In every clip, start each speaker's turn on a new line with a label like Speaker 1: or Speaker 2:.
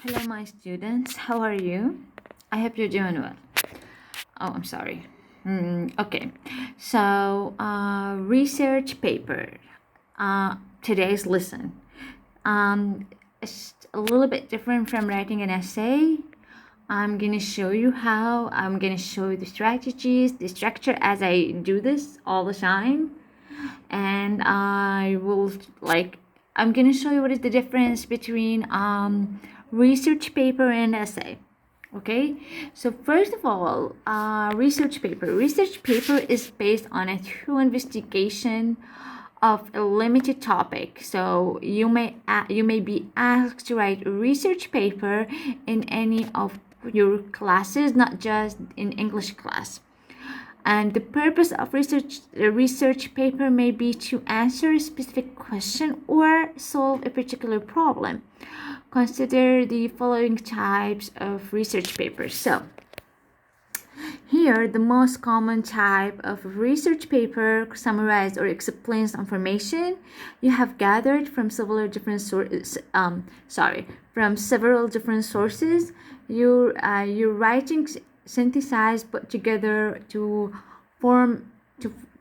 Speaker 1: Hello, my students. How are you? I hope you're doing well. Oh, I'm sorry. Okay. So, research paper. Today's lesson. It's a little bit different from writing an essay. I'm gonna show you how. I'm gonna show you the strategies, the structure as I do this all the time, and I will I'm gonna show you what is the difference between research paper and essay. Okay, so first of all, research paper is based on a true investigation of a limited topic. So you may be asked to write a research paper in any of your classes, not just in English class. And the purpose of a research paper may be to answer a specific question or solve a particular problem. Consider the following types of research papers. So, here, the most common type of research paper summarizes or explains information you have gathered from several different sources. From several different sources. Your writings synthesized put together to form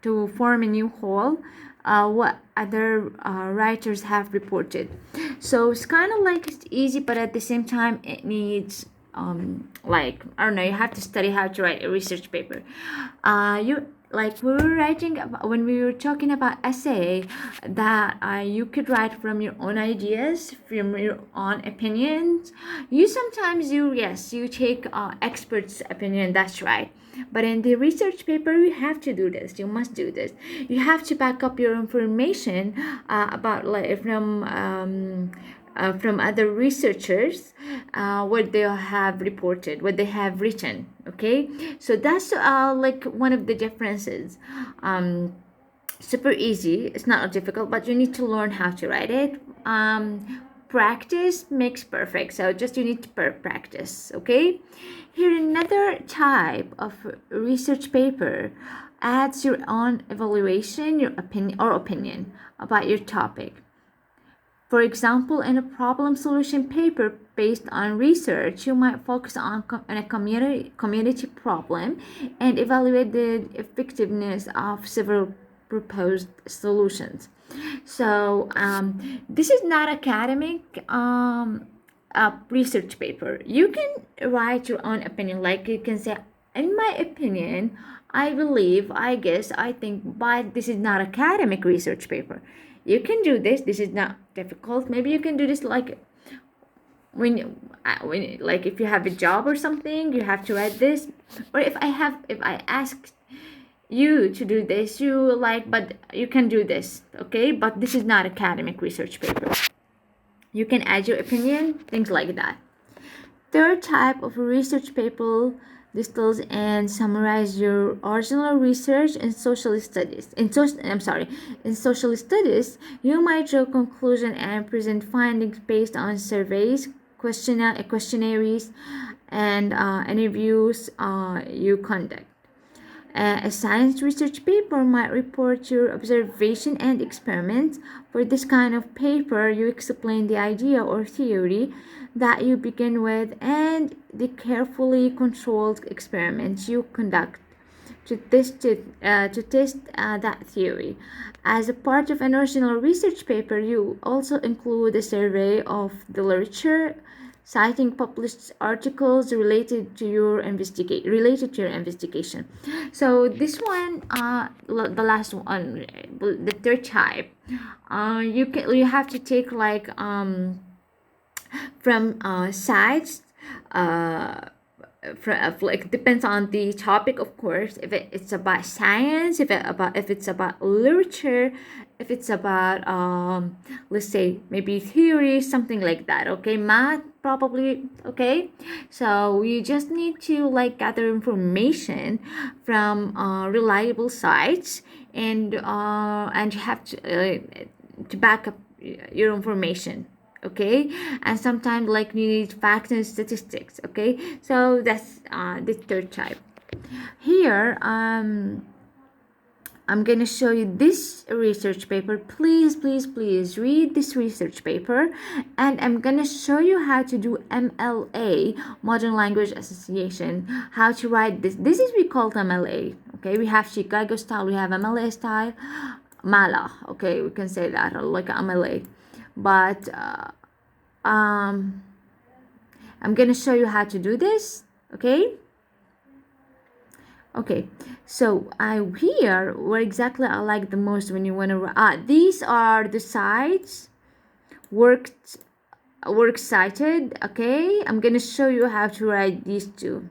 Speaker 1: a new whole. What other writers have reported. So it's kind of like it's easy, but at the same time, it needs I don't know, you have to study how to write a research paper. You like we were writing about, when we were talking about essay, that you could write from your own ideas, from your own opinions. You sometimes you take experts' opinion. That's right. But in the research paper, you have to do this. You must do this. You have to back up your information about from other researchers, what they have reported, what they have written. Okay, so that's one of the differences. Super easy. It's not difficult, but you need to learn how to write it. Practice makes perfect. So just you need to practice. Okay. Here another type of research paper adds your own evaluation, your opinion about your topic. For example, in a problem solution paper based on research, you might focus on a community problem and evaluate the effectiveness of several proposed solutions. So this is not academic research paper. You can write your own opinion. Like you can say, in my opinion, I believe, I guess, I think, but this is not academic research paper. You can do this. This is not difficult. Maybe you can do this when like if you have a job or something, you have to write this. Or if I ask you to do this, but you can do this. Okay, but this is not academic research paper. You can add your opinion, things like that. Third type of research paper distills and summarize your original research in social studies. In social studies, you might draw conclusion and present findings based on surveys, questionnaires, and interviews you conduct. A science research paper might report your observation and experiments. For this kind of paper, you explain the idea or theory that you begin with and the carefully controlled experiments you conduct to test that theory. As a part of an original research paper, you also include a survey of the literature, citing published articles related to your investigation. So this one, the last one, the third type, you have to take from sites. Depends on the topic, of course. If it's about science, if it's about literature, if it's about let's say maybe theory, something like that. Okay, math probably. Okay, so you just need to gather information from reliable sites, and you have to back up your information. Okay, and sometimes you need facts and statistics. Okay, so that's the third type. Here I'm going to show you this research paper. Please, please, please read this research paper. And I'm going to show you how to do MLA, Modern Language Association, how to write this. This is we call MLA. Okay, we have Chicago style, we have MLA style, Mala. Okay, we can say that like MLA. But I'm going to show you how to do this. Okay. Okay, so here where exactly I like the most when you want to these are the sites work cited. Okay, I'm gonna show you how to write these two.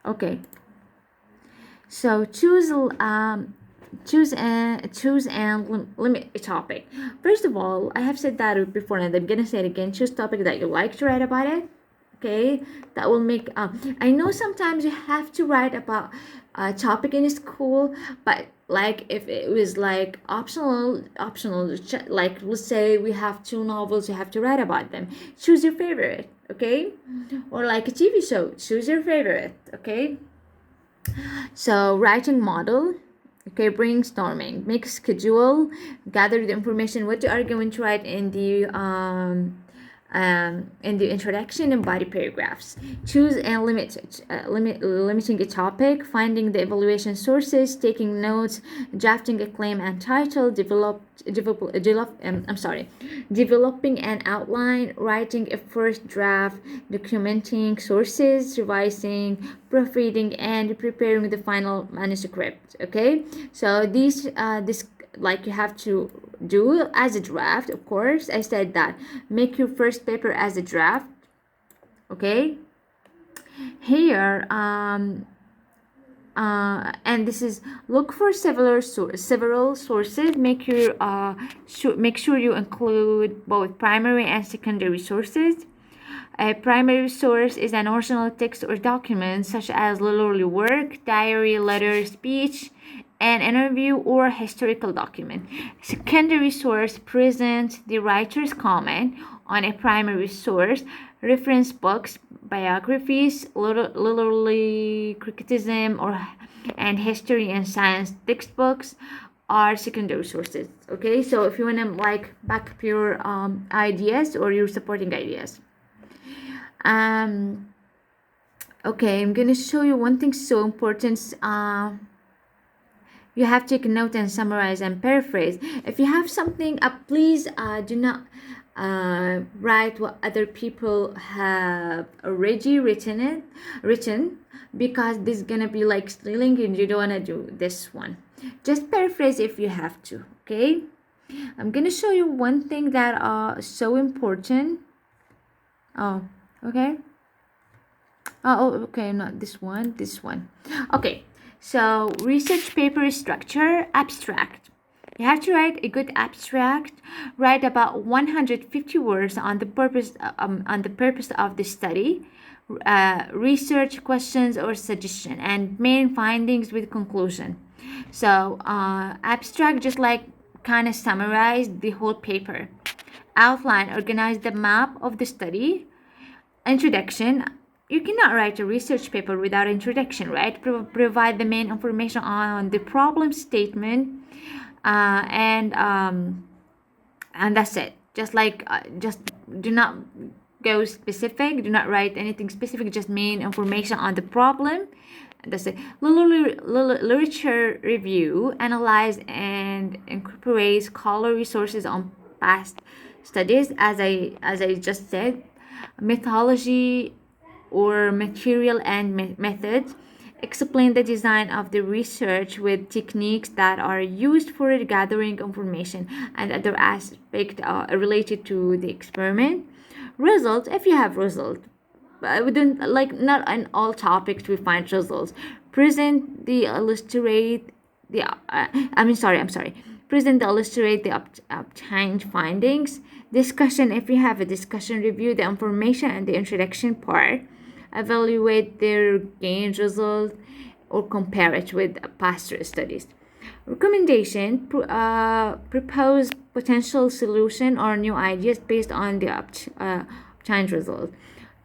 Speaker 1: Okay, so choose and limit a topic. First of all, I have said that before and I'm gonna say it again. Choose topic that you like to write about it. Okay, that will make I know sometimes you have to write about a topic in school, but like if it was like optional, like let's say we have 2 novels, you have to write about them. Choose your favorite. Okay, or like a TV show, choose your favorite. Okay, so writing model. Okay, brainstorming, make a schedule, gather the information what you are going to write in the introduction and body paragraphs. Choose and limiting a topic, finding the evaluation sources, taking notes, drafting a claim and title, developing an outline, writing a first draft, documenting sources, revising, proofreading, and preparing the final manuscript. Okay, so this like you have to do as a draft. Of course, I said that make your first paper as a draft. Okay, here and this is look for several sources. Make sure you include both primary and secondary sources. A primary source is an original text or document such as literary work, diary, letter, speech, an interview, or historical document. Secondary source presents the writer's comment on a primary source. Reference books, biographies, literary criticism, and history and science textbooks are secondary sources. Okay, so if you want to like back up your ideas or your supporting ideas. Okay, I'm gonna show you one thing so important. You have to take a note and summarize and paraphrase. If you have something please do not write what other people have already written, because this is gonna be like stealing and you don't want to do this one. Just paraphrase if you have to. Okay, I'm gonna show you one thing that so important. Okay, okay, not this one, this one. Okay, so research paper structure. Abstract. You have to write a good abstract. Write about 150 words on the purpose of the study, research questions or suggestion, and main findings with conclusion. So abstract just like kind of summarize the whole paper. Outline, organize the map of the study. Introduction. You cannot write a research paper without introduction, right? Provide the main information on the problem statement, and that's it. Just like just do not go specific. Do not write anything specific. Just main information on the problem. That's it. Literature review. Analyze and incorporate scholarly resources on past studies. As I just said. Methodology or material and methods. Explain the design of the research with techniques that are used for gathering information and other aspects related to the experiment. Results, if you have results. We don't like not in all topics we find results. Present the illustrate the present the illustrate the obtained findings. Discussion, if you have a discussion, review the information and the introduction part. Evaluate their gained result or compare it with past studies. Recommendation, propose potential solution or new ideas based on the obtained result.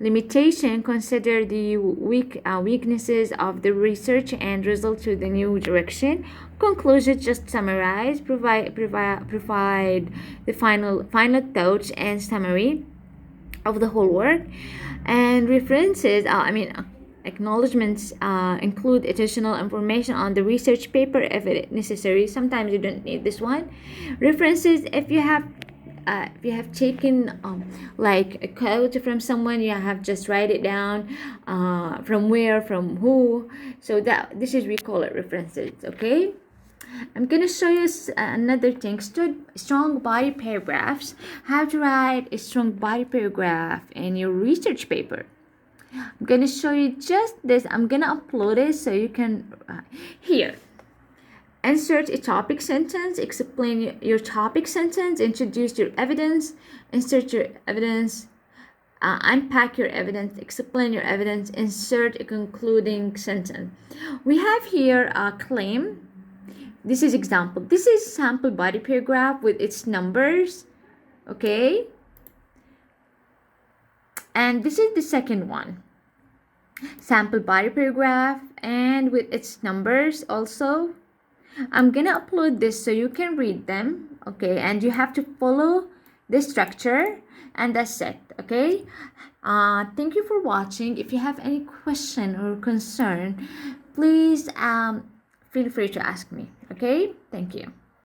Speaker 1: Limitation: consider the weaknesses of the research and result to the new direction. Conclusion: just summarize, provide the final thoughts and summary of the whole work. And references, acknowledgements include additional information on the research paper if it necessary. Sometimes you don't need this one. References: if you have taken like a quote from someone, you have just write it down, from where, from who. So that this is, we call it references. Okay, I'm gonna show you another thing. Strong body paragraphs. How to write a strong body paragraph in your research paper. I'm gonna show you just this. I'm gonna upload it so you can here. Insert a topic sentence. Explain your topic sentence. Introduce your evidence. Insert your evidence. Unpack your evidence. Explain your evidence. Insert a concluding sentence. We have here a claim. This is example. This is sample body paragraph with its numbers. Okay. And this is the second one. Sample body paragraph and with its numbers also. I'm gonna upload this so you can read them. Okay, and you have to follow the structure, and that's it. Okay. Thank you for watching. If you have any question or concern, please feel free to ask me. Okay, thank you.